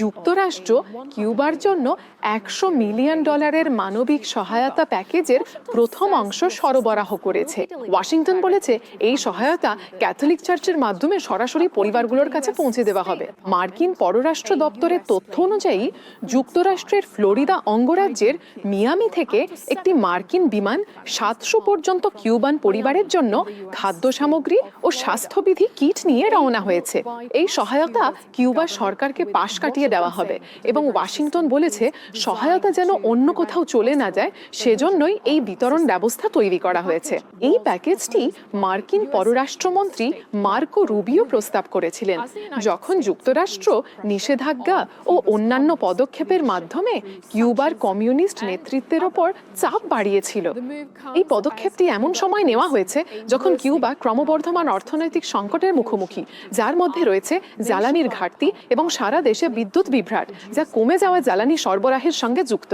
যুক্তরাষ্ট্র কিউবার জন্য $100 মিলিয়ন মানবিক সহায়তা প্যাকেজের প্রথম অংশ সরবরাহ করেছে। ওয়াশিংটন বলেছে এই সহায়তা ক্যাথলিক চার্চের মাধ্যমে সরাসরি পরিবারগুলোর কাছে পৌঁছে দেওয়া হবে। মার্কিন পররাষ্ট্র দপ্তরের তথ্য অনুযায়ী যুক্তরাষ্ট্রের ফ্লোরিডা অঙ্গরাজ্যের মিয়ামি থেকে একটি মার্কিন বিমান 700 পর্যন্ত কিউবান পরিবারের জন্য খাদ্য সামগ্রী ও স্বাস্থ্যবিধি কিট নিয়ে রওনা হয়েছে। এই সহায়তা কিউবা সরকারকে পাশ কাটিয়ে দেওয়া হবে এবং ওয়াশিংটন বলেছে সহায়তা যেন অন্য কোথাও চলে না যায় সেজন্যই এই বিতরণ ব্যবস্থা তৈরি করা হয়েছে। এই প্যাকেজটি মার্কিন পররাষ্ট্রমন্ত্রী মার্কো রুবিও প্রস্তাব করেছিলেন যখন যুক্তরাষ্ট্র নিষেধাজ্ঞা ও অন্যান্য পদক্ষেপের মাধ্যমে কিউবার কমিউনিস্ট নেতৃত্বের ওপর চাপ বাড়িয়েছিল। এই পদক্ষেপটি এমন সময় নেওয়া হয়েছে যখন কিউবা ক্রমবর্ধমান অর্থনৈতিক সংকটের মুখোমুখি, যার মধ্যে রয়েছে জ্বালানির ঘাটতি এবং সারা দেশে বিদ্যুৎ বিভ্রাট যা কমে যাওয়া জ্বালানি সরবরাহের সঙ্গে যুক্ত।